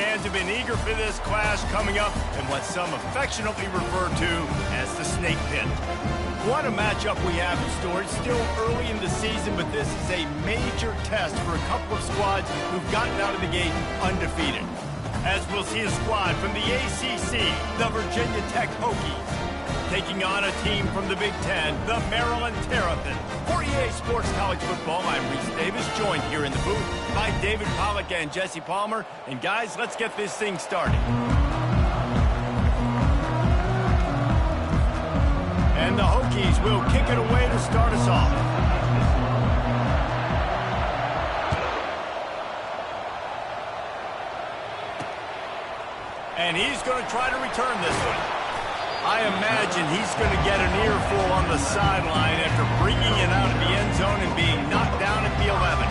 fans have been eager for this clash coming up in what some affectionately refer to as the snake pit. What a matchup we have in store. It's still early in the season, but this is a major test for a couple of squads who've gotten out of the gate undefeated. As we'll see a squad from the ACC, the Virginia Tech Hokies, taking on a team from the Big Ten, the Maryland Terrapins. For EA Sports College Football, I'm Reese Davis, joined here in the booth by David Pollack and Jesse Palmer. And guys, let's get this thing started. And the Hokies will kick it away to start us off. And he's going to try to return this one. I imagine he's going to get an earful on the sideline after bringing it out of the end zone and being knocked down at the 11.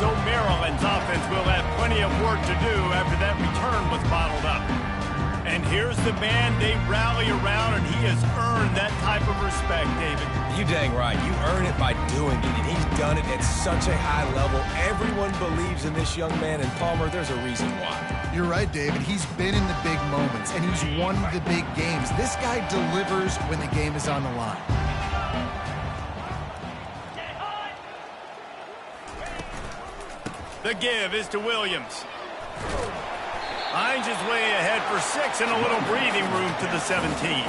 So Maryland's offense will have plenty of work to do after that return was bottled up. And here's the man they rally around, and he has earned that type of respect, David. You dang right. You earn it by doing it, and he's done it at such a high level. Everyone believes in this young man, and Palmer, there's a reason why. You're right, David. He's been in the big moments, and he's won the big games. This guy delivers when the game is on the line. The give is to Williams. Hines is way ahead for 6 and a little breathing room to the 17.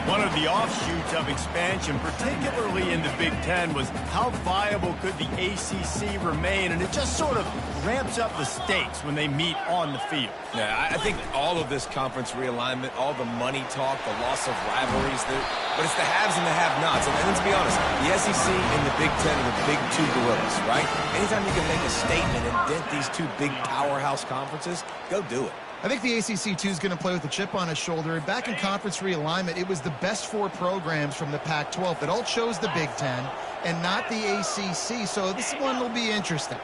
One of the offshoots of expansion, particularly in the Big Ten, was how viable could the ACC remain, and it just sort of ramps up the stakes when they meet on the field. Yeah, I think all of this conference realignment, all the money talk, the loss of rivalries, but it's the haves and the have-nots. And let's be honest, the SEC and the Big Ten are the big two gorillas, right? Anytime you can make a statement and dent these two big powerhouse conferences, go do it. I think the ACC, too, is going to play with a chip on his shoulder. Back in conference realignment, it was the best 4 programs from the Pac-12 that all chose the Big Ten and not the ACC, so this one will be interesting.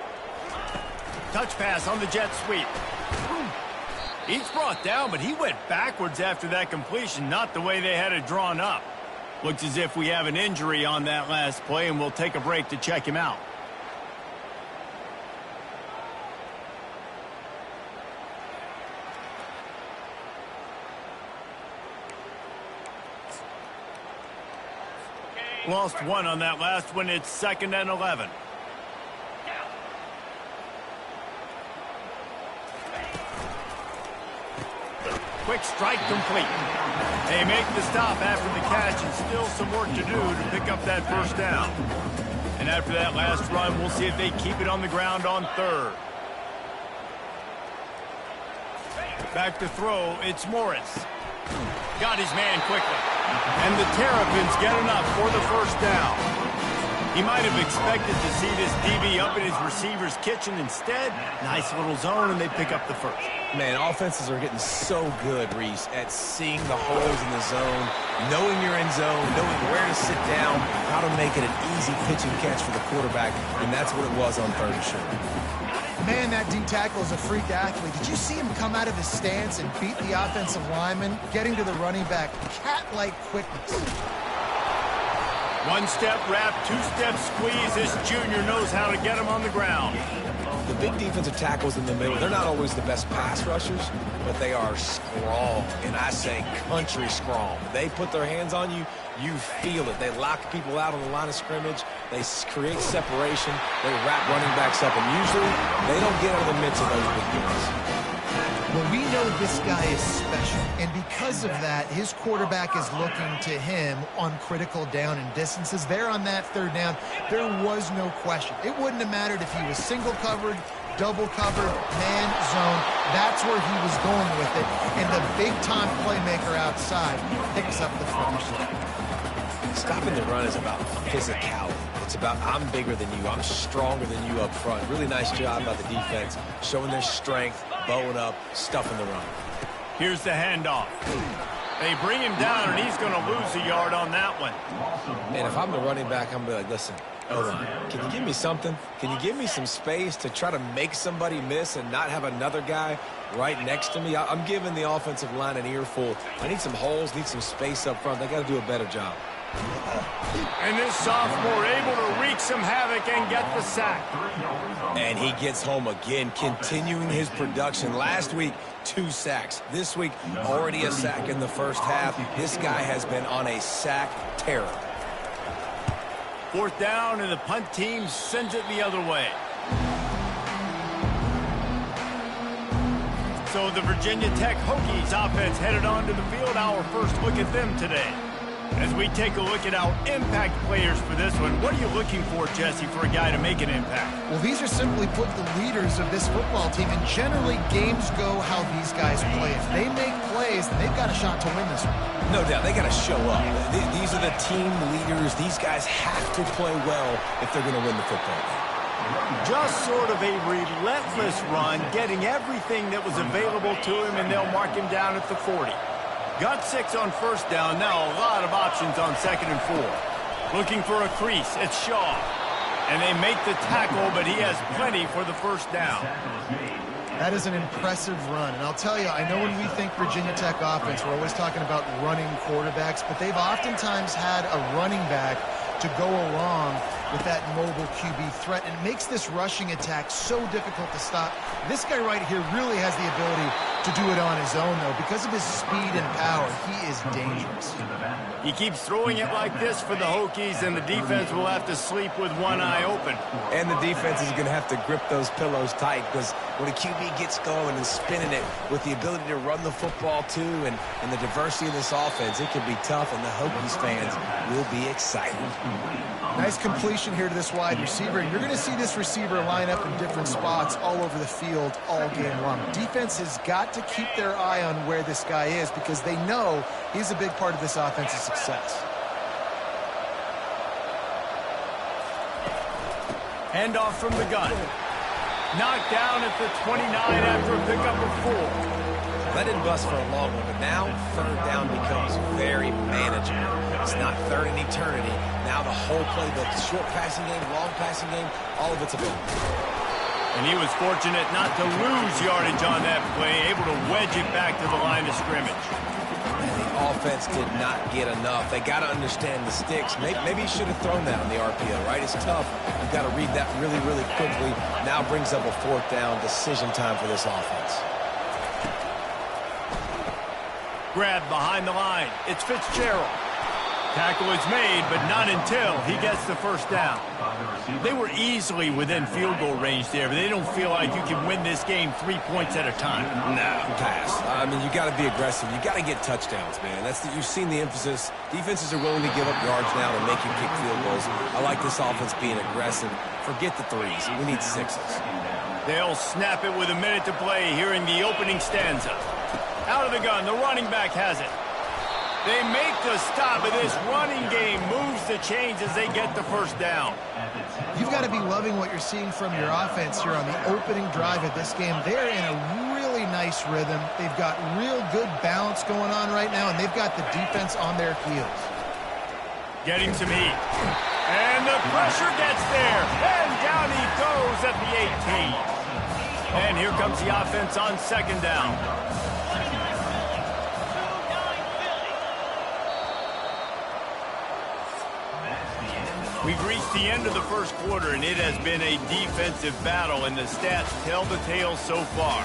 Touch pass on the jet sweep. He's brought down, but he went backwards after that completion, not the way they had it drawn up. Looks as if we have an injury on that last play, and we'll take a break to check him out. Lost 1 on that last one. It's 2nd and 11. Quick strike complete. They make the stop after the catch, and still some work to do to pick up that first down. And after that last run, we'll see if they keep it on the ground on 3rd. Back to throw, it's Morris. Got his man quickly. And the Terrapins get enough for the first down. He might have expected to see this DB up in his receiver's kitchen. Instead, nice little zone, and they pick up the first. Man, offenses are getting so good, Reese, at seeing the holes in the zone, knowing your end zone, knowing where to sit down, how to make it an easy pitch and catch for the quarterback, and that's what it was on 3rd and short. Man, that D-tackle is a freak athlete. Did you see him come out of his stance and beat the offensive lineman, getting to the running back? Cat-like quickness. 1-step wrap, 2-step squeeze. This junior knows how to get him on the ground. The big defensive tackles in the middle, they're not always the best pass rushers, but they are strong, and I say country strong. They put their hands on you, you feel it. They lock people out on the line of scrimmage. They create separation. They wrap running backs up, and usually they don't get out of the midst of those big guys. Well, we know this guy is special, and because of that, his quarterback is looking to him on critical down and distances. There on that 3rd down, there was no question. It wouldn't have mattered if he was single covered, double covered, man, zone. That's where he was going with it, and the big-time playmaker outside picks up the first. Stopping the run is about physicality. It's about I'm bigger than you, I'm stronger than you up front. Really nice job by the defense, showing their strength, bowing up, stuffing the run. Here's the handoff. They bring him down, and he's going to lose a yard on that one. And if I'm the running back, I'm going to be like, listen, hold on. Can you give me something? Can you give me some space to try to make somebody miss and not have another guy right next to me? I'm giving the offensive line an earful. I need some holes, need some space up front. They got to do a better job. And this sophomore able to wreak some havoc and get the sack. And he gets home again, continuing his production. Last week, 2 sacks. This week, already a sack in the first half. This guy has been on a sack terror. 4th down, and the punt team sends it the other way. So the Virginia Tech Hokies offense headed onto the field. Our first look at them today. As we take a look at our impact players for this one, what are you looking for, Jesse, for a guy to make an impact? Well, these are simply put the leaders of this football team, and generally games go how these guys play. If they make plays, then they've got a shot to win this one. No doubt, they got to show up. These are the team leaders. These guys have to play well if they're going to win the football game. Just sort of a relentless run, getting everything that was available to him, and they'll mark him down at the 40. Got 6 on 1st down. Now a lot of options on 2nd and 4. Looking for a crease. It's Shaw. And they make the tackle, but he has plenty for the 1st down. That is an impressive run. And I'll tell you, I know when we think Virginia Tech offense, we're always talking about running quarterbacks, but they've oftentimes had a running back to go along with that mobile QB threat, and it makes this rushing attack so difficult to stop. This guy right here really has the ability to do it on his own, though. Because of his speed and power, he is dangerous. He keeps throwing it like this for the Hokies, and the defense will have to sleep with one eye open. And the defense is going to have to grip those pillows tight, because when a QB gets going and spinning it with the ability to run the football too, and the diversity of this offense, it can be tough, and the Hokies fans will be excited. Nice completion here to this wide receiver. And you're going to see this receiver line up in different spots all over the field all game long. Defense has got to keep their eye on where this guy is, because they know he's a big part of this offense's success. Handoff from the gun. Knocked down at the 29 after a pickup of 4. That didn't bust for a long one, but now 3rd down becomes very manageable. It's not 3rd in eternity. Now the whole playbook, short passing game, long passing game, all of it's available. And he was fortunate not to lose yardage on that play, able to wedge it back to the line of scrimmage. And the offense did not get enough. They got to understand the sticks. Maybe he should have thrown that on the RPO, right? It's tough. You've got to read that really, really quickly. Now brings up a 4th down, decision time for this offense. Grab behind the line. It's Fitzgerald. Tackle is made, but not until he gets the 1st down. They were easily within field goal range there, but they don't feel like you can win this game 3 points at a time. No, pass. I mean, you got to be aggressive. You got to get touchdowns, man. You've seen the emphasis. Defenses are willing to give up yards now to make you kick field goals. I like this offense being aggressive. Forget the 3s. We need 6s. They'll snap it with a minute to play here in the opening stanza. Out of the gun, the running back has it. They make the stop, but this running game moves the chains as they get the 1st down. You've got to be loving what you're seeing from your offense here on the opening drive of this game. They're in a really nice rhythm. They've got real good balance going on right now, and they've got the defense on their heels. Getting some heat. And the pressure gets there. And down he goes at the 18. And here comes the offense on 2nd down. We've reached the end of the 1st quarter, and it has been a defensive battle, and the stats tell the tale so far.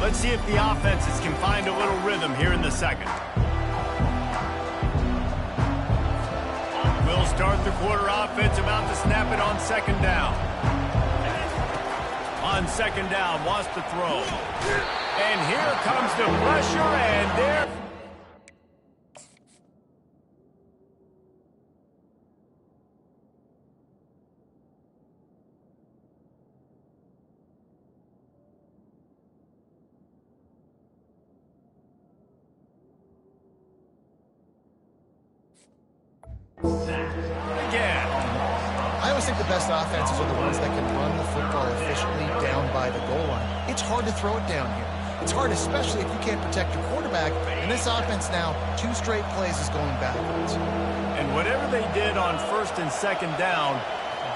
Let's see if the offenses can find a little rhythm here in the 2nd. We'll start the quarter offense about to snap it on 2nd down. On 2nd down, wants to throw. And here comes the pressure, and there... Again. I always think the best offenses are the ones that can run the football efficiently down by the goal line. It's hard to throw it down here. It's hard, especially if you can't protect your quarterback. And this offense now, 2 straight plays is going backwards. And whatever they did on 1st and 2nd down,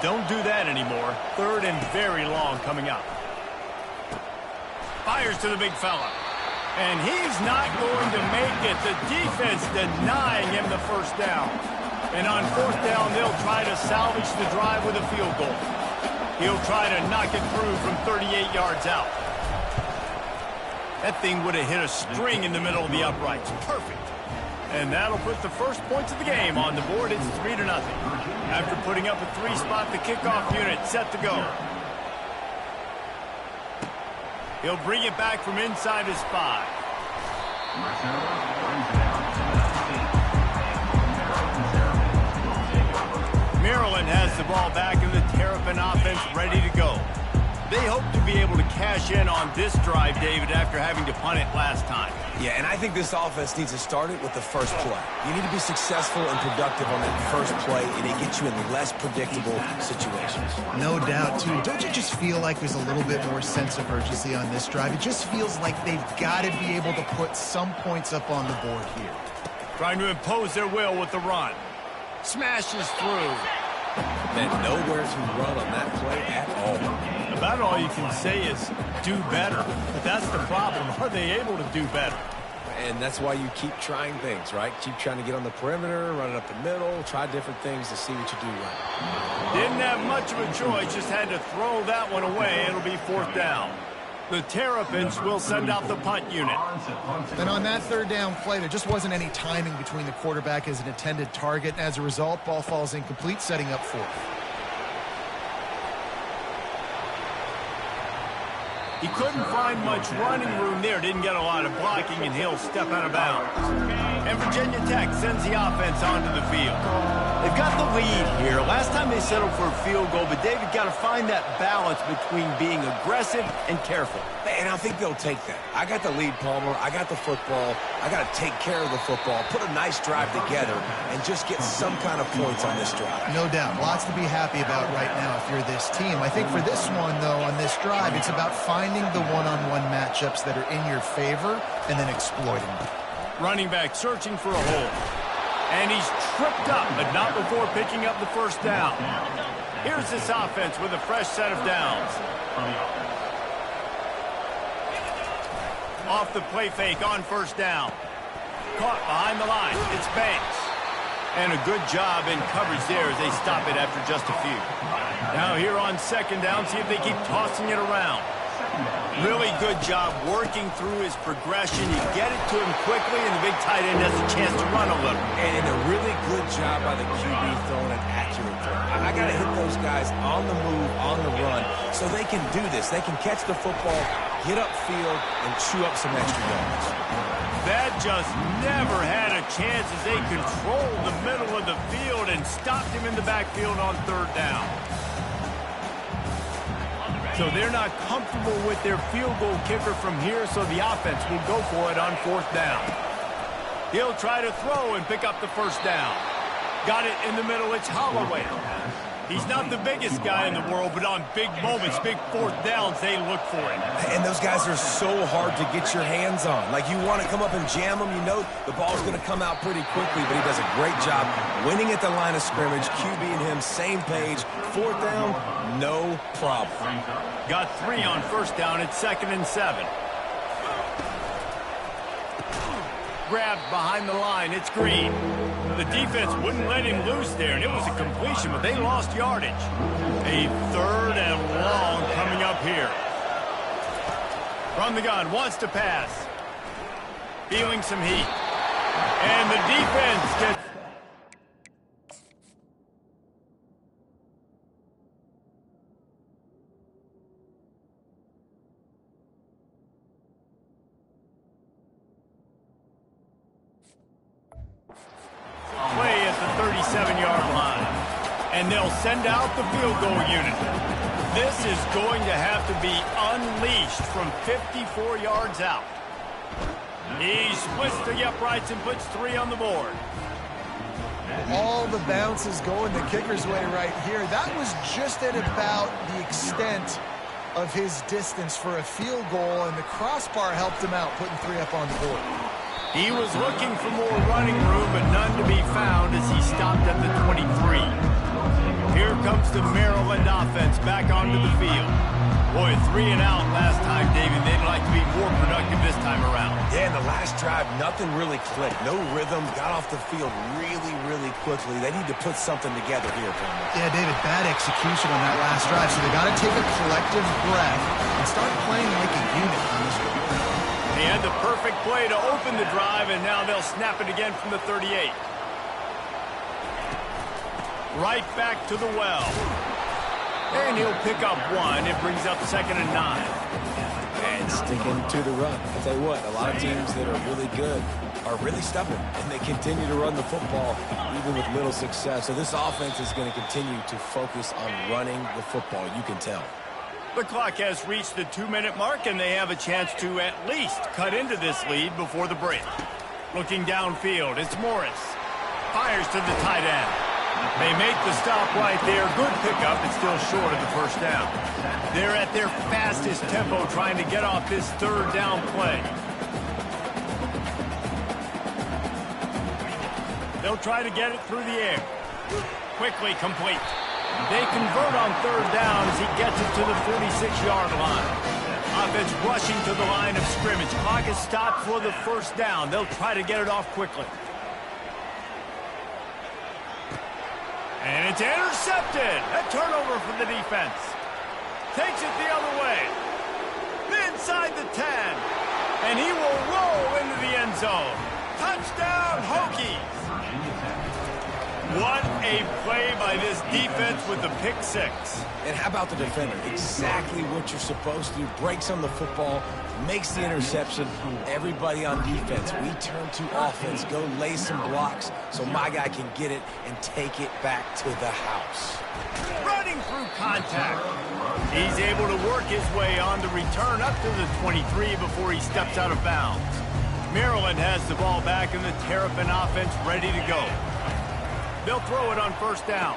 don't do that anymore. 3rd and very long coming up. Fires to the big fella. And he's not going to make it. The defense denying him the first down. And on fourth down, they'll try to salvage the drive with a field goal. He'll try to knock it through from 38 yards out. That thing would have hit a string in the middle of the uprights. Perfect. And that'll put the first points of the game on the board. It's 3-0. After putting up a 3-spot, the kickoff unit set to go. He'll bring it back from inside his 5. Maryland has the ball back in the Terrapin offense ready to go. They hope to be able to cash in on this drive, David, after having to punt it last time. Yeah, and I think this offense needs to start it with the first play. You need to be successful and productive on that first play, and it gets you in less predictable situations. No doubt, too. Don't you just feel like there's a little bit more sense of urgency on this drive? It just feels like they've got to be able to put some points up on the board here. Trying to impose their will with the run. Smashes through. And nowhere to run on that play at all. About all you can say is do better. But that's the problem. Are they able to do better? And that's why you keep trying things, right? Keep trying to get on the perimeter, run it up the middle, try different things to see what you do right. Didn't have much of a choice, just had to throw that one away. It'll be fourth down. The Terrapins will send out the punt unit. And on that third down play, there just wasn't any timing between the quarterback as an intended target. As a result, ball falls incomplete, setting up fourth. He couldn't find much running room there. Didn't get a lot of blocking, and he'll step out of bounds. And Virginia Tech sends the offense onto the field. They've got the lead here. Last time they settled for a field goal, but David got to find that balance between being aggressive and careful. And I think they'll take that. I got the lead, Palmer. I got the football. I got to take care of the football, put a nice drive together, and just get some kind of points on this drive. No doubt. Lots to be happy about right now if you're this team. I think for this one, though, on this drive, it's about finding the one-on-one matchups that are in your favor and then exploiting them. Running back searching for a hole. And he's tripped up, but not before picking up the first down. Here's this offense with a fresh set of downs. Off the play fake on first down. Caught behind the line. It's Banks. And a good job in coverage there as they stop it after just a few. Now here on second down, see if they keep tossing it around. Really good job working through his progression. You get it to him quickly, and the big tight end has a chance to run a little. And a really good job by the QB throwing an accurate throw. I got to hit those guys on the move, on the run, so they can do this. They can catch the football, get upfield, and chew up some extra yards. That just never had a chance as they controlled the middle of the field and stopped him in the backfield on third down. So they're not comfortable with their field goal kicker from here, so the offense will go for it on fourth down. He'll try to throw and pick up the first down. Got it in the middle. It's Holloway. He's not the biggest guy in the world, but on big moments, big fourth downs, they look for it. And those guys are so hard to get your hands on. Like, you want to come up and jam them. You know the ball's going to come out pretty quickly, but he does a great job winning at the line of scrimmage. QB and him, same page. Fourth down, no problem. Got 3 on first down. It's 2nd and 7. Grabbed behind the line. It's Green. The defense wouldn't let him loose there, and it was a completion, but they lost yardage. A 3rd and long coming up here. From the gun, wants to pass. Feeling some heat. And the defense gets... play at the 37-yard line. And they'll send out the field goal unit. This is going to have to be unleashed from 54 yards out. He splits the uprights and puts 3 on the board. All the bounces going the kicker's way right here. That was just at about the extent of his distance for a field goal, and the crossbar helped him out, putting 3 up on the board. He was looking for more running room, but none to be found as he stopped at the 23. Here comes the Maryland offense back onto the field. Boy, 3 and out last time, David. They'd like to be more productive this time around. Yeah, in the last drive, nothing really clicked. No rhythm. Got off the field really, really quickly. They need to put something together here, Cameron. Yeah, David, bad execution on that last drive. So they got to take a collective breath and start playing like a unit on this one. They had the perfect play to open the drive, and now they'll snap it again from the 38. Right back to the well. And he'll pick up 1. It brings up 2nd and 9. And sticking to the run. I'll tell you what, a lot of teams that are really good are really stubborn, and they continue to run the football even with little success. So this offense is going to continue to focus on running the football. You can tell. The clock has reached the 2-minute mark, and they have a chance to at least cut into this lead before the break. Looking downfield, it's Morris. Fires to the tight end. They make the stop right there. Good pickup. It's still short of the first down. They're at their fastest tempo trying to get off this 3rd down play. They'll try to get it through the air. Quickly complete. They convert on 3rd down as he gets it to the 46-yard line. Offense rushing to the line of scrimmage. Clock is stopped for the 1st down. They'll try to get it off quickly. And it's intercepted. A turnover for the defense. Takes it the other way. Inside the 10. And he will roll into the end zone. Touchdown, Hokies. What a play by this defense with the pick 6. And how about the defender? Exactly what you're supposed to do. Breaks on the football, makes the interception. Everybody on defense, we turn to offense. Go lay some blocks so my guy can get it and take it back to the house. Running through contact. He's able to work his way on the return up to the 23 before he steps out of bounds. Maryland has the ball back and the Terrapin offense ready to go. They'll throw it on 1st down.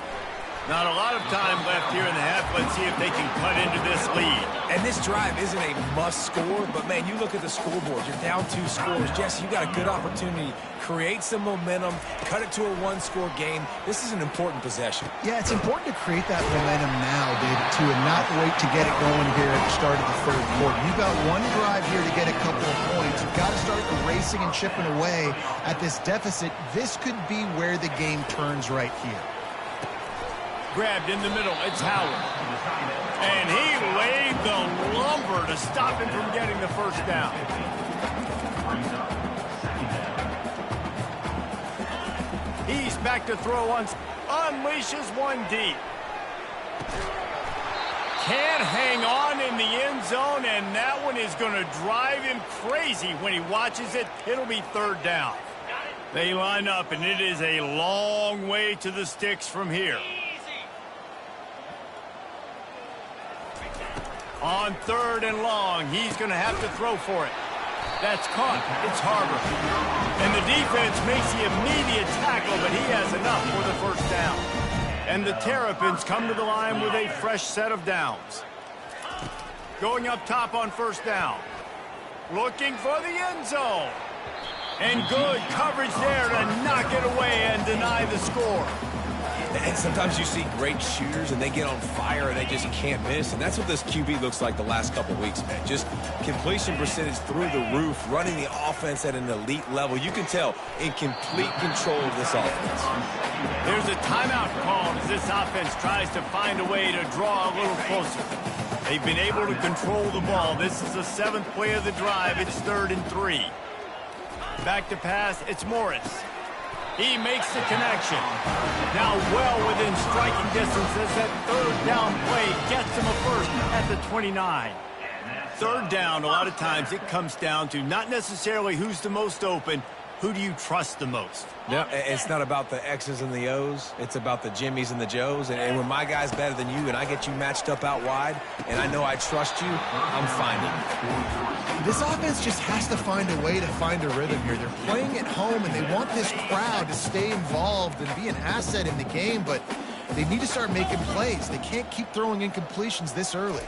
Not a lot of time left here in the half. Let's see if they can cut into this lead. And this drive isn't a must score, but, man, you look at the scoreboard. You're down 2 scores. Jesse, you got a good opportunity. Create some momentum. Cut it to a 1-score game. This is an important possession. Yeah, it's important to create that momentum now, David, too, and not wait to get it going here at the start of the 3rd quarter. You've got 1 drive here to get a couple of points. You've got to start erasing and chipping away at this deficit. This could be where the game turns right here. Grabbed in the middle, it's Howard. And he laid the lumber to stop him from getting the 1st down. He's back to throw on, unleashes 1 deep. Can't hang on in the end zone, and that one is going to drive him crazy when he watches it. It'll be 3rd down. They line up, and it is a long way to the sticks from here. On 3rd and long, he's going to have to throw for it. That's caught. It's Harbor. And the defense makes the immediate tackle, but he has enough for the 1st down. And the Terrapins come to the line with a fresh set of downs. Going up top on 1st down. Looking for the end zone. And good coverage there to knock it away and deny the score. And sometimes you see great shooters, and they get on fire, and they just can't miss. And that's what this QB looks like the last couple weeks, man. Just completion percentage through the roof, running the offense at an elite level. You can tell in complete control of this offense. There's a timeout called as this offense tries to find a way to draw a little closer. They've been able to control the ball. This is the 7th play of the drive. It's 3rd and 3. Back to pass, it's Morris. He makes the connection. Now well within striking distance as that 3rd down play gets him a 1st at the 29. 3rd down, a lot of times it comes down to not necessarily who's the most open, who do you trust the most? No, it's not about the X's and the O's. It's about the Jimmies and the Joes. And when my guy's better than you and I get you matched up out wide and I know I trust you, I'm finding it. This offense just has to find a way to find a rhythm here. They're playing at home, and they want this crowd to stay involved and be an asset in the game, but they need to start making plays. They can't keep throwing incompletions this early.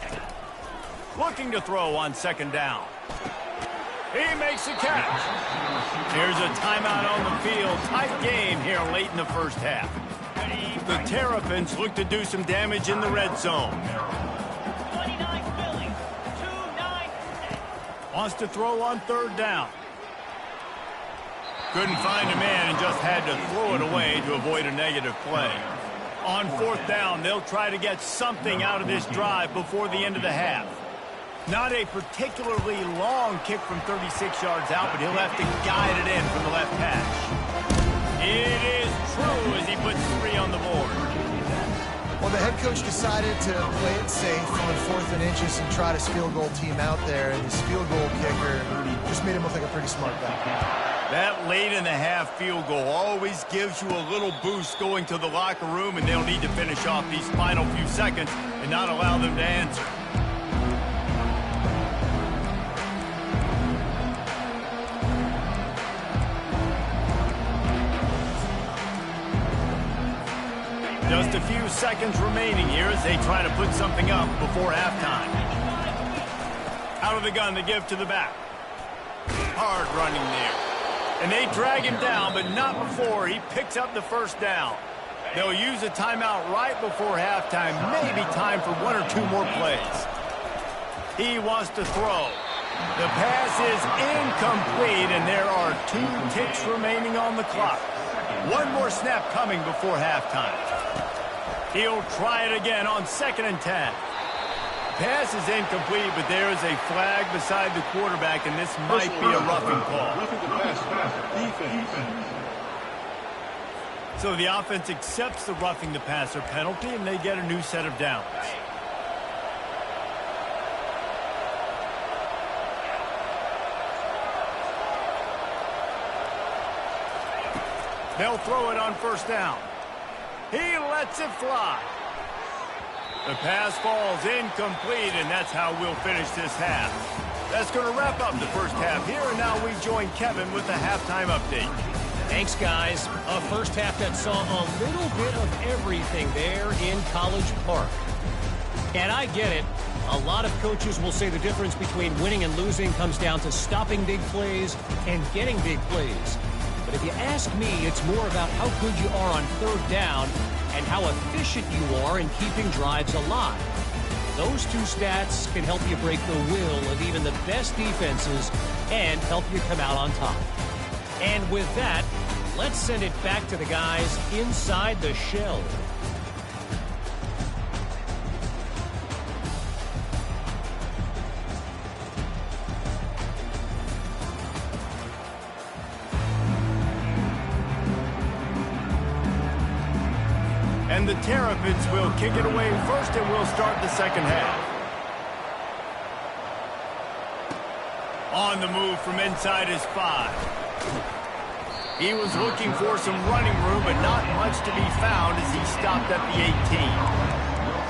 Looking to throw on 2nd down. He makes a catch. Here's a timeout on the field. Tight game here late in the 1st half. The Terrapins look to do some damage in the red zone. Wants to throw on third down. Couldn't find a man and just had to throw it away to avoid a negative play. On fourth down, they'll try to get something out of this drive before the end of the half. Not a particularly long kick from 36 yards out, but he'll have to guide it in from the left hash. It is true as he puts 3 on the board. Well, the head coach decided to play it safe on 4th and inches and try his field goal team out there, and his field goal kicker just made him look like a pretty smart guy. That late in the half field goal always gives you a little boost going to the locker room, and they'll need to finish off these final few seconds and not allow them to answer. Just a few seconds remaining here as they try to put something up before halftime. Out of the gun to give to the back. Hard running there. And they drag him down, but not before he picks up the first down. They'll use a timeout right before halftime. Maybe time for 1 or 2 more plays. He wants to throw. The pass is incomplete, and there are 2 ticks remaining on the clock. 1 more snap coming before halftime. He'll try it again on 2nd and 10. Pass is incomplete, but there is a flag beside the quarterback, and this might be a roughing call. So the offense accepts the roughing the passer penalty, and they get a new set of downs. They'll throw it on first down. He lets it fly. The pass falls incomplete, and that's how we'll finish this half. That's going to wrap up the first half here, and now we join Kevin with the halftime update. Thanks, guys. A first half that saw a little bit of everything there in College Park. And I get it. A lot of coaches will say the difference between winning and losing comes down to stopping big plays and getting big plays. But if you ask me, it's more about how good you are on third down and how efficient you are in keeping drives alive. Those 2 stats can help you break the will of even the best defenses and help you come out on top. And with that, let's send it back to the guys inside the shell. And the Terrapins will kick it away first, and we'll start the second half. On the move from inside his 5. He was looking for some running room, but not much to be found as he stopped at the 18.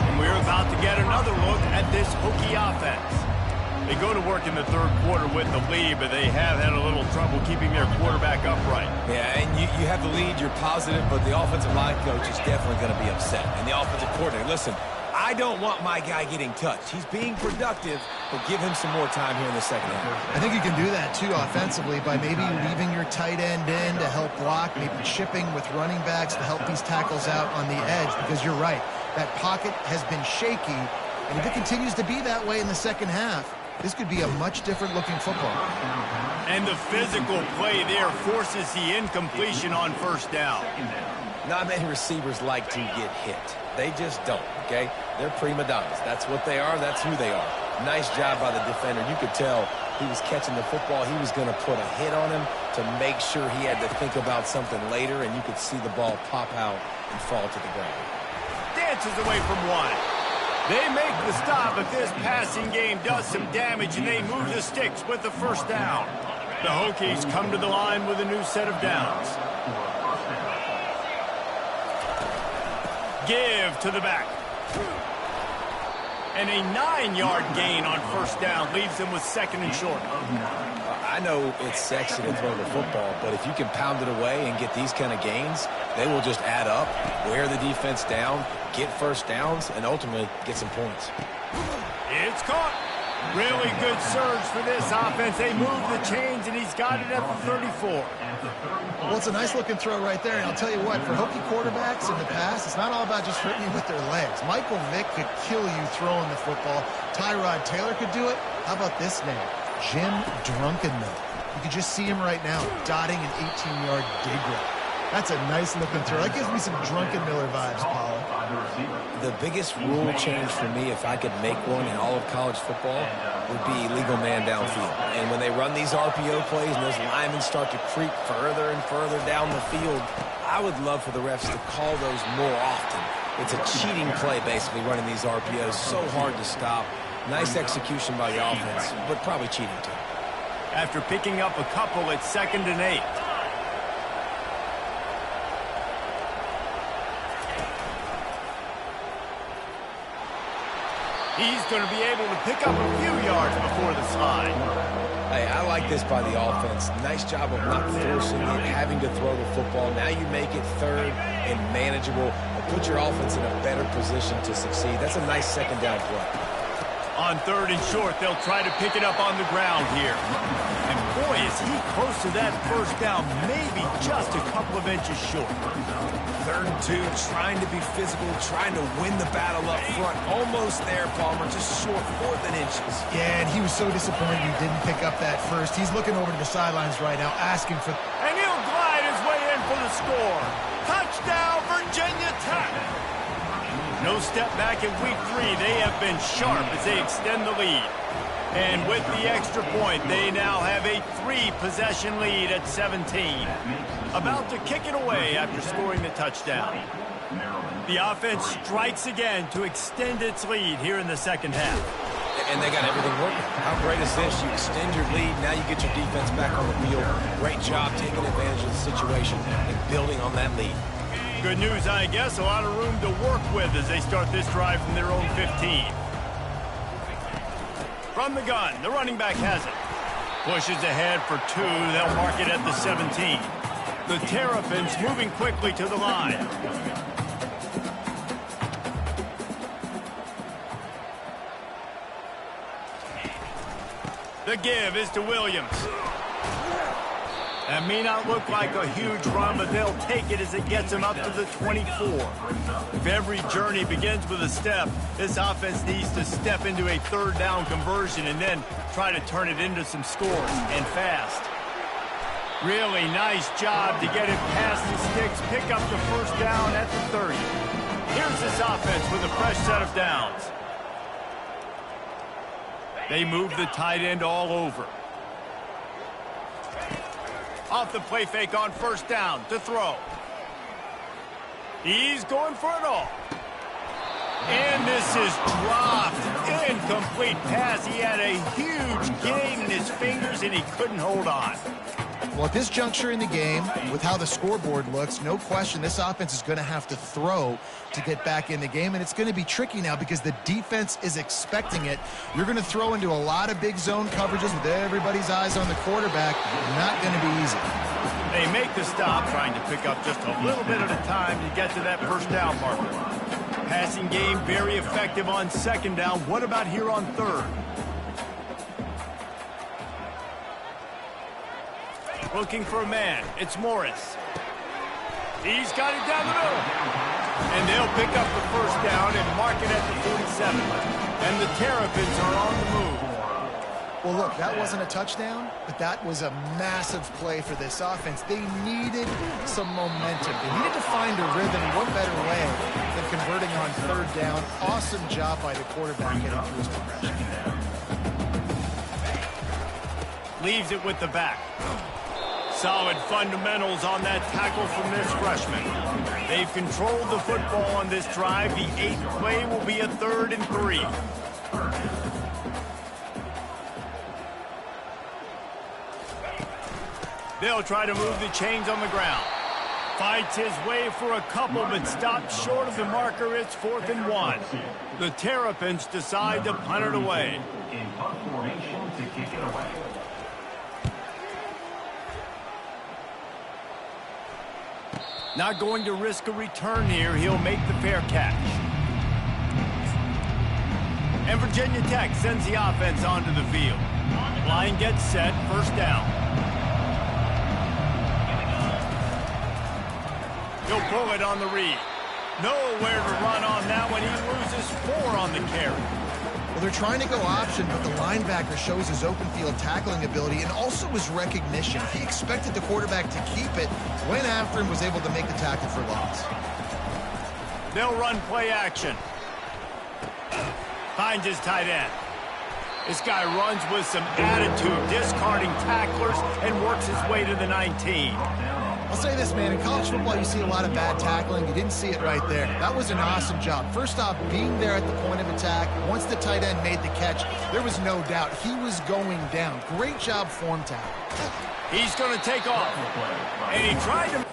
And we're about to get another look at this Hokie offense. They go to work in the third quarter with the lead, but they have had a little trouble keeping their quarterback upright. Yeah, and you have the lead, you're positive, but the offensive line coach is definitely going to be upset. And the offensive coordinator, listen, I don't want my guy getting touched. He's being productive, but give him some more time here in the second half. I think you can do that, too, offensively, by maybe leaving your tight end in to help block, maybe chipping with running backs to help these tackles out on the edge, because you're right. That pocket has been shaky, and if it continues to be that way in the second half, this could be a much different looking football. And the physical play there forces the incompletion on first down. Not many receivers like to get hit. They just don't, okay? They're prima donnas. That's what they are. That's who they are. Nice job by the defender. You could tell he was catching the football. He was going to put a hit on him to make sure he had to think about something later, and you could see the ball pop out and fall to the ground. Dances away from 1. They make the stop, but this passing game does some damage, and they move the sticks with the first down. The Hokies come to the line with a new set of downs. Give to the back. And a 9-yard gain on first down leaves them with 2nd and short. I know it's sexy to throw the football, but if you can pound it away and get these kind of gains, they will just add up, wear the defense down, get first downs, and ultimately get some points. It's caught. Really good surge for this offense. They move the chains, and he's got it at the 34. Well, it's a nice-looking throw right there, and I'll tell you what, for Hokie quarterbacks in the past, it's not all about just hitting you with their legs. Michael Vick could kill you throwing the football. Tyrod Taylor could do it. How about this name? Jim Drunkenmiller. You can just see him right now dotting an 18-yard dig route. That's a nice-looking throw. That gives me some Drunkenmiller vibes, Paula. The biggest rule change for me, if I could make one in all of college football, would be illegal man downfield. And when they run these RPO plays and those linemen start to creep further and further down the field, I would love for the refs to call those more often. It's a cheating play, basically, running these RPOs. So hard to stop. Nice execution by the offense, but probably cheating, too. After picking up a couple, it's 2nd and 8. He's going to be able to pick up a few yards before the slide. Hey, I like this by the offense. Nice job of not forcing it, having to throw the football. Now you make it 3rd and manageable and put your offense in a better position to succeed. That's a nice 2nd down play. On 3rd and short, they'll try to pick it up on the ground here. And boy, is he close to that 1st down, maybe just a couple of inches short. 3rd and 2, trying to be physical, trying to win the battle up front. Almost there, Palmer, just short, 4th and inches. Yeah, and he was so disappointed he didn't pick up that first. He's looking over to the sidelines right now, asking for... And he'll glide his way in for the score. Touchdown, Virginia Tech. No step back in week 3. They have been sharp as they extend the lead. And with the extra point, they now have a 3-possession lead at 17. About to kick it away after scoring the touchdown. The offense strikes again to extend its lead here in the 2nd half. And they got everything working. How great is this? You extend your lead, now you get your defense back on the field. Great job taking advantage of the situation and building on that lead. Good news, I guess. A lot of room to work with as they start this drive from their own 15. From the gun, the running back has it. Pushes ahead for 2. They'll mark it at the 17. The Terrapins moving quickly to the line. The give is to Williams. That may not look like a huge run, but they'll take it as it gets them up to the 24. If every journey begins with a step, this offense needs to step into a 3rd down conversion and then try to turn it into some scores, and fast. Really nice job to get it past the sticks, pick up the 1st down at the 30. Here's this offense with a fresh set of downs. They move the tight end all over. Off the play fake on 1st down to throw. He's going for it all. And this is dropped. Incomplete pass. He had a huge gain in his fingers and he couldn't hold on. Well, at this juncture in the game, with how the scoreboard looks, no question this offense is going to have to throw to get back in the game, and it's going to be tricky now because the defense is expecting it. You're going to throw into a lot of big zone coverages with everybody's eyes on the quarterback. Not going to be easy. They make the stop, trying to pick up just a little bit at a time to get to that 1st down marker. Passing game very effective on 2nd down. What about here on 3rd? Looking for a man. It's Morris. He's got it down the middle. And they'll pick up the 1st down and mark it at the 47. And the Terrapins are on the move. Well, look, that wasn't a touchdown, but that was a massive play for this offense. They needed some momentum. They needed to find a rhythm. What better way than converting on 3rd down? Awesome job by the quarterback getting through his progression. Leaves it with the back. Solid fundamentals on that tackle from this freshman. They've controlled the football on this drive. The 8th play will be a 3rd and 3. They'll try to move the chains on the ground. Fights his way for a couple, but stops short of the marker. It's 4th and 1. The Terrapins decide to punt it away. In punt formation to kick it away. Not going to risk a return here. He'll make the fair catch. And Virginia Tech sends the offense onto the field. Line gets set, first down. He'll pull it on the read. Nowhere to run on that one. He loses 4 on the carry. Well, they're trying to go option, but the linebacker shows his open field tackling ability and also his recognition. He expected the quarterback to keep it, went after him, was able to make the tackle for loss. They'll run play action. Finds his tight end. This guy runs with some attitude, discarding tacklers, and works his way to the 19. I'll say this, man. In college football, you see a lot of bad tackling. You didn't see it right there. That was an awesome job. First off, being there at the point of attack. Once the tight end made the catch, there was no doubt he was going down. Great job form tackle. He's going to take off. And he tried to...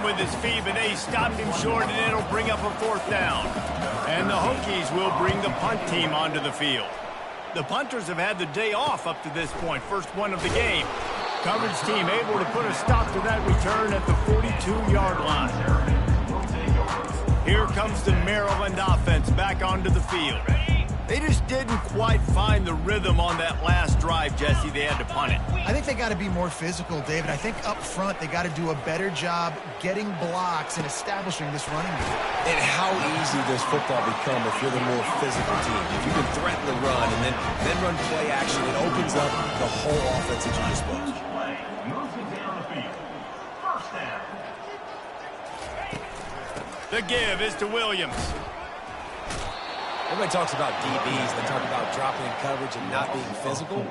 with his feet, but they stopped him short, and it'll bring up a 4th down. And the Hokies will bring the punt team onto the field. The punters have had the day off up to this point, first one of the game. Coverage team able to put a stop to that return at the 42-yard line. Here comes the Maryland offense back onto the field. They just didn't quite find the rhythm on that last drive, Jesse. They had to punt it. I think they got to be more physical, David. I think up front they got to do a better job getting blocks and establishing this running game. And how easy does football become if you're the more physical team? If you can threaten the run and then run play action, it opens up the whole offense at your disposal. The give is to Williams. Everybody talks about DBs. They talk about dropping in coverage and not being physical.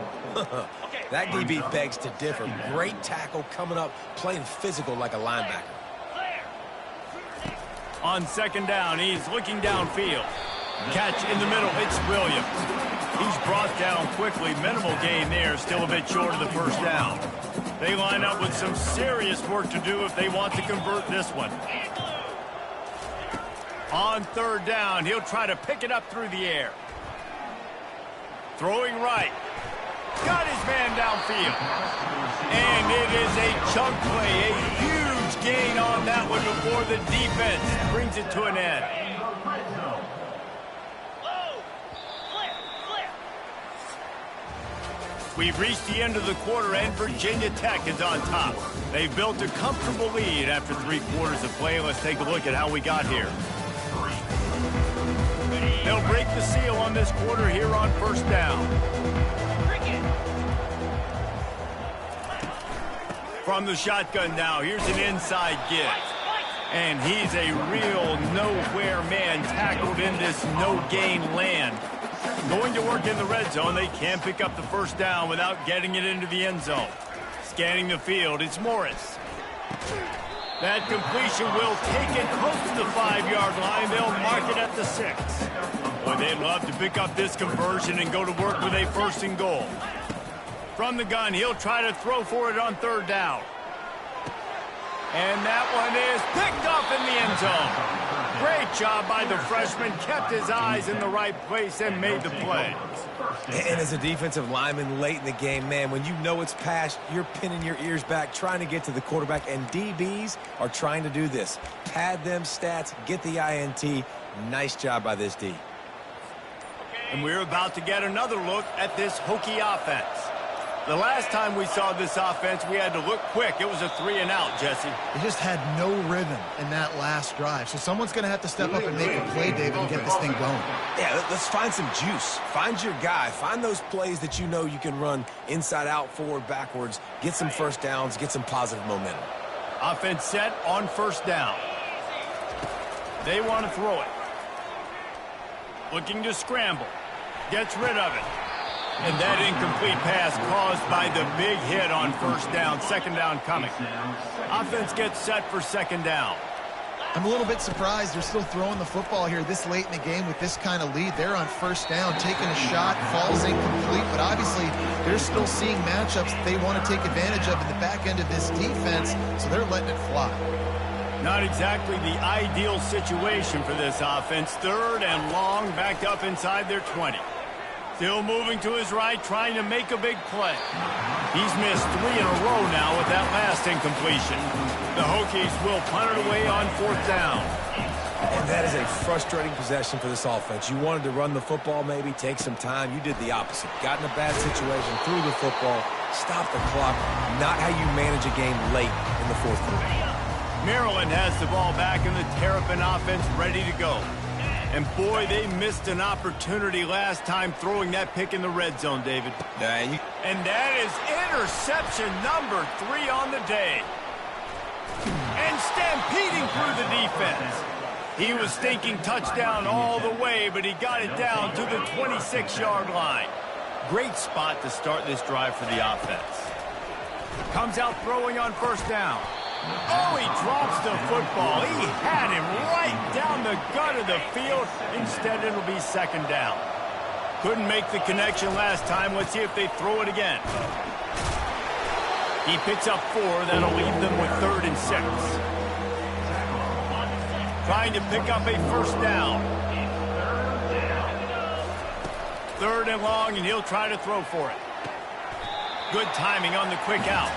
That DB begs to differ. Great tackle coming up, playing physical like a linebacker. On 2nd down, he's looking downfield. Catch in the middle, it's Williams. He's brought down quickly. Minimal gain there, still a bit short of the 1st down. They line up with some serious work to do if they want to convert this one. On 3rd down, he'll try to pick it up through the air. Throwing right. Got his man downfield. And it is a chunk play, a huge gain on that one before the defense brings it to an end. We've reached the end of the quarter, and Virginia Tech is on top. They've built a comfortable lead after 3 quarters of play. Let's take a look at how we got here. They'll break the seal on this quarter here on 1st down. From the shotgun now, here's an inside give. And he's a real nowhere man tackled in this no-gain land. Going to work in the red zone, they can't pick up the 1st down without getting it into the end zone. Scanning the field, it's Morris. That completion will take it close to the 5-yard line. They'll mark it at the 6. Boy, they'd love to pick up this conversion and go to work with a 1st and goal. From the gun, he'll try to throw for it on 3rd down. And that one is picked off in the end zone. Great job by the freshman. Kept his eyes in the right place and made the play. And as a defensive lineman late in the game, man, when you know it's past, you're pinning your ears back, trying to get to the quarterback, and DBs are trying to do this. Pad them stats, get the INT. Nice job by this D. And we're about to get another look at this Hokie offense. The last time we saw this offense, we had to look quick. It was a 3-and-out, Jesse. They just had no rhythm in that last drive. So someone's going to have to step up and make a play, David, and get this thing going. Yeah, let's find some juice. Find your guy. Find those plays that you know you can run inside out, forward, backwards. Get some 1st downs. Get some positive momentum. Offense set on 1st down. They want to throw it. Looking to scramble. Gets rid of it. And that incomplete pass caused by the big hit on 1st down. 2nd down coming. Offense gets set for 2nd down. I'm a little bit surprised they're still throwing the football here this late in the game with this kind of lead. They're on 1st down, taking a shot, falls incomplete, but obviously they're still seeing matchups that they want to take advantage of in the back end of this defense, so they're letting it fly. Not exactly the ideal situation for this offense. 3rd and long, backed up inside their 20. Still moving to his right, trying to make a big play. He's missed 3 in a row now with that last incompletion. The Hokies will punt it away on 4th down. And that is a frustrating possession for this offense. You wanted to run the football, maybe take some time. You did the opposite. Got in a bad situation, threw the football, stopped the clock. Not how you manage a game late in the 4th quarter. Maryland has the ball back and the Terrapin offense ready to go. And boy, they missed an opportunity last time throwing that pick in the red zone, David. And that is interception number 3 on the day. And stampeding through the defense. He was thinking touchdown all the way, but he got it down to the 26-yard line. Great spot to start this drive for the offense. Comes out throwing on 1st down. Oh, he drops the football. He had him right down the gut of the field. Instead, it'll be 2nd down. Couldn't make the connection last time. Let's see if they throw it again. He picks up 4. That'll leave them with 3rd and 6. Trying to pick up a 1st down. 3rd and long, and he'll try to throw for it. Good timing on the quick out.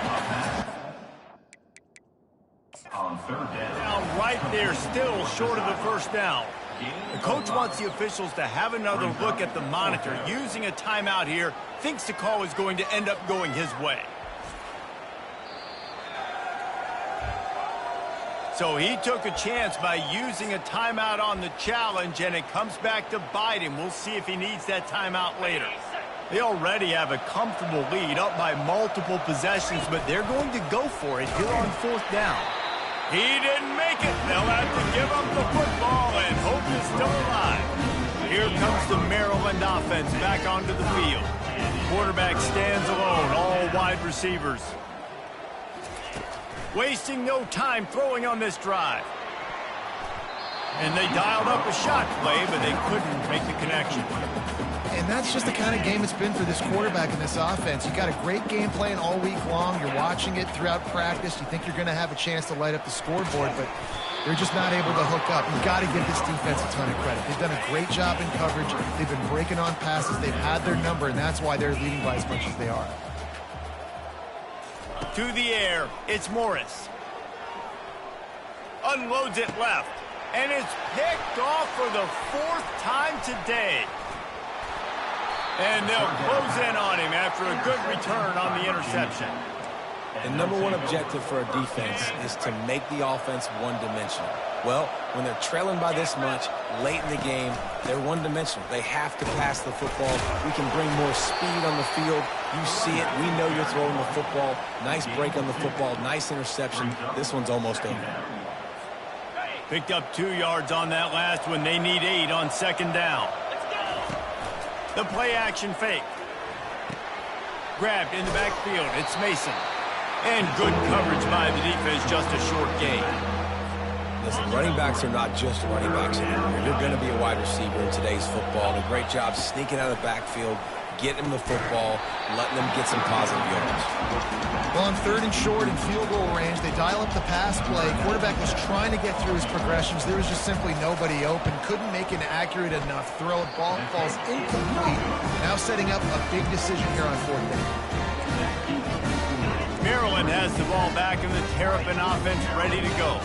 On 3rd down. Now right there, still short of the 1st down. The coach wants the officials to have another look at the monitor. Using a timeout here, thinks the call is going to end up going his way. So he took a chance by using a timeout on the challenge, and it comes back to bite him. We'll see if he needs that timeout later. They already have a comfortable lead, up by multiple possessions, but they're going to go for it here on 4th down. He didn't make it. They'll have to give up the football, and hope is still alive. Here comes the Maryland offense back onto the field. Quarterback stands alone, all wide receivers. Wasting no time throwing on this drive. And they dialed up a shot play, but they couldn't make the connection. And that's just the kind of game it's been for this quarterback in this offense. You got a great game plan all week long. You're watching it throughout practice. You think you're going to have a chance to light up the scoreboard, but they're just not able to hook up. You've got to give this defense a ton of credit. They've done a great job in coverage. They've been breaking on passes. They've had their number, and that's why they're leading by as much as they are. To the air, it's Morris. Unloads it left. And it's picked off for the 4th time today. And they'll close in on him after a good return on the interception. The number 1 objective for a defense is to make the offense one-dimensional. Well, when they're trailing by this much, late in the game, they're one-dimensional. They have to pass the football. We can bring more speed on the field. You see it. We know you're throwing the football. Nice break on the football. Nice interception. This one's almost over. Picked up 2 yards on that last one. They need 8 on 2nd down. The play-action fake. Grabbed in the backfield. It's Mason. And good coverage by the defense, just a short gain. Listen, running backs are not just running backs anymore. You're going to be a wide receiver in today's football. A great job sneaking out of the backfield, getting them the football, letting them get some positive yards. Well, on 3rd and short and field goal range, they dial up the pass play. Quarterback was trying to get through his progressions. There was just simply nobody open. Couldn't make an accurate enough throw. Ball falls incomplete. Now setting up a big decision here on 4th down. Maryland has the ball back and the Terrapin offense ready to go.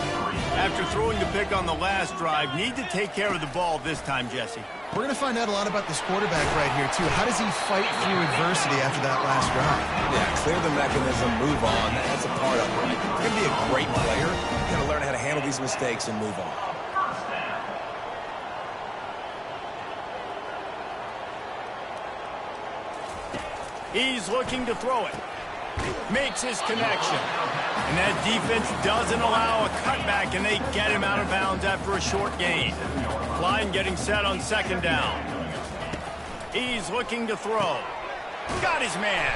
After throwing the pick on the last drive, need to take care of the ball this time, Jesse. We're going to find out a lot about this quarterback right here, too. How does he fight through adversity after that last drive? Yeah, clear the mechanism, move on. That's a part of it. If you're going to be a great player, you got to learn how to handle these mistakes and move on. He's looking to throw it. Makes his connection. And that defense doesn't allow a cutback, and they get him out of bounds after a short gain. Line getting set on 2nd down. He's looking to throw. Got his man.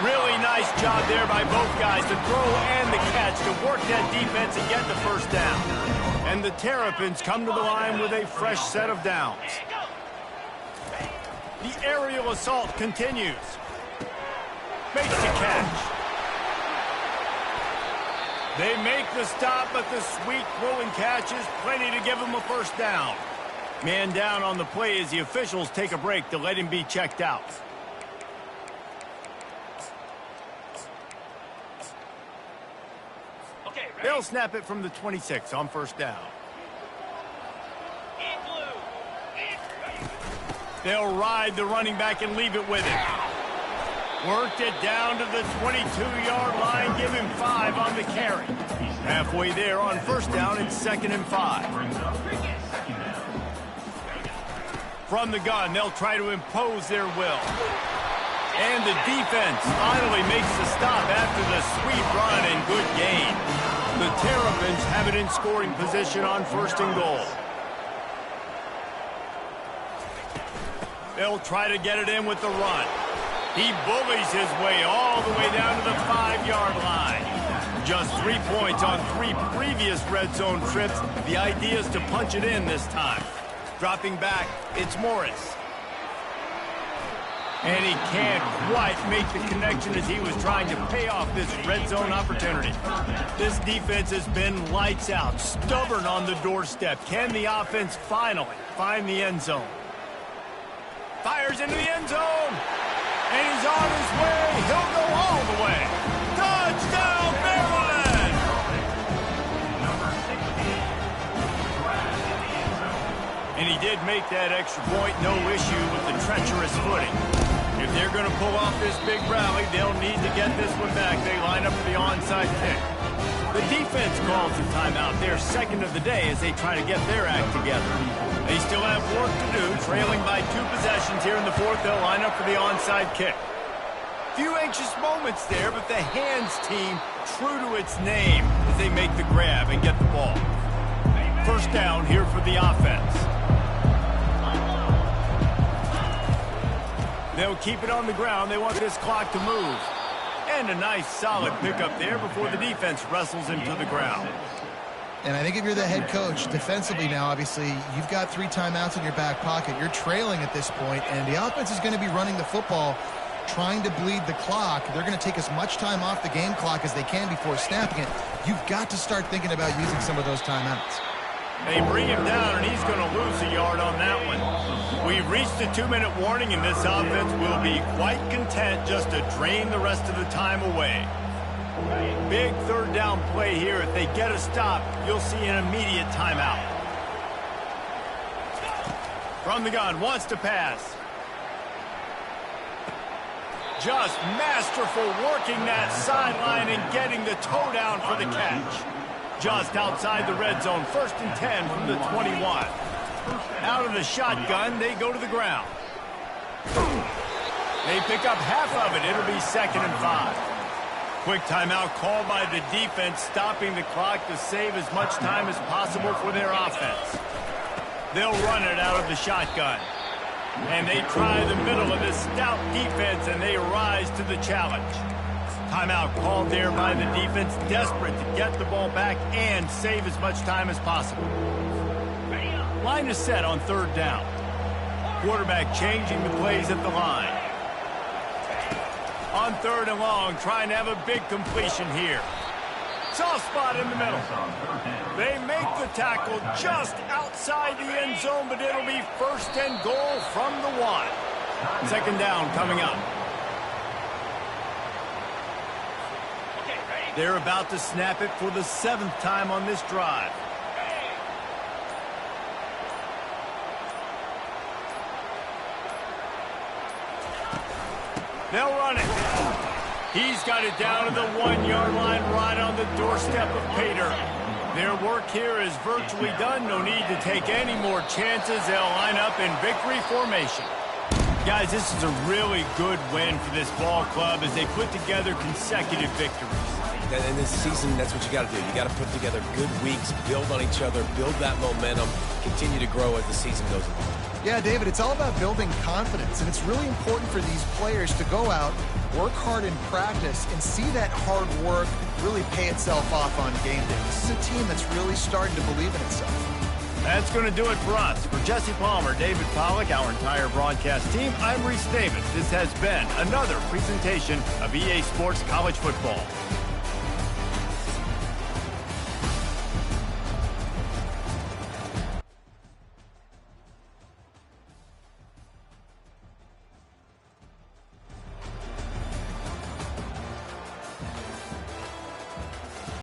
Really nice job there by both guys to throw and the catch to work that defense and get the 1st down. And the Terrapins come to the line with a fresh set of downs. The aerial assault continues. Makes the catch. They make the stop, but the sweet throwing catch is plenty to give them a 1st down. Man down on the play as the officials take a break to let him be checked out. They'll snap it from the 26 on first down. They'll ride the running back and leave it with him. Worked it down to the 22-yard line. Give him 5 on the carry. Halfway there on first down and 2nd and 5. From the gun, they'll try to impose their will. And the defense finally makes the stop after the sweep run and good gain. The Terrapins have it in scoring position on 1st and goal. They'll try to get it in with the run. He bullies his way all the way down to the 5-yard line. Just 3 points on 3 previous red zone trips. The idea is to punch it in this time. Dropping back, it's Morris. And he can't quite make the connection as he was trying to pay off this red zone opportunity. This defense has been lights out, stubborn on the doorstep. Can the offense finally find the end zone? Fires into the end zone. And he's on his way. He'll go all the way. Touchdown, Maryland! And he did make that extra point. No issue with the treacherous footing. If they're going to pull off this big rally, they'll need to get this one back. They line up for the onside kick. The defense calls the timeout. They're 2nd of the day as they try to get their act together. They still have work to do, trailing by 2 possessions here in the 4th. They'll line up for the onside kick. Few anxious moments there, but the hands team true to its name as they make the grab and get the ball. First down here for the offense. They'll keep it on the ground. They want this clock to move. And a nice solid pickup there before the defense wrestles him to the ground. And I think if you're the head coach, defensively now, obviously, you've got 3 timeouts in your back pocket. You're trailing at this point, and the offense is going to be running the football, trying to bleed the clock. They're going to take as much time off the game clock as they can before snapping it. You've got to start thinking about using some of those timeouts. They bring him down, and he's going to lose a yard on that one. We've reached the 2-minute warning, and this offense will be quite content just to drain the rest of the time away. Big 3rd down play here. If they get a stop, you'll see an immediate timeout. From the gun, wants to pass. Just masterful working that sideline and getting the toe down for the catch. Just outside the red zone, 1st and 10 from the 21. Out of the shotgun, they go to the ground. They pick up half of it. It'll be 2nd and 5. Quick timeout called by the defense, stopping the clock to save as much time as possible for their offense. They'll run it out of the shotgun. And they try the middle of this stout defense, and they rise to the challenge. Timeout called there by the defense, desperate to get the ball back and save as much time as possible. Line is set on 3rd down. Quarterback changing the plays at the line. On 3rd and long, trying to have a big completion here. Soft spot in the middle. They make the tackle just outside the end zone, but it'll be 1st and goal from the 1. 2nd down coming up. They're about to snap it for the 7th time on this drive. They'll run it. He's got it down to the 1-yard line right on the doorstep of Pater. Their work here is virtually done. No need to take any more chances. They'll line up in victory formation. Guys, this is a really good win for this ball club as they put together consecutive victories. In this season, that's what you got to do. You got to put together good weeks, build on each other, build that momentum, continue to grow as the season goes on. Yeah, David, it's all about building confidence, and it's really important for these players to go out, work hard in practice, and see that hard work really pay itself off on game day. This is a team that's really starting to believe in itself. That's going to do it for us. For Jesse Palmer, David Pollack, our entire broadcast team, I'm Reese Davis. This has been another presentation of EA Sports College Football.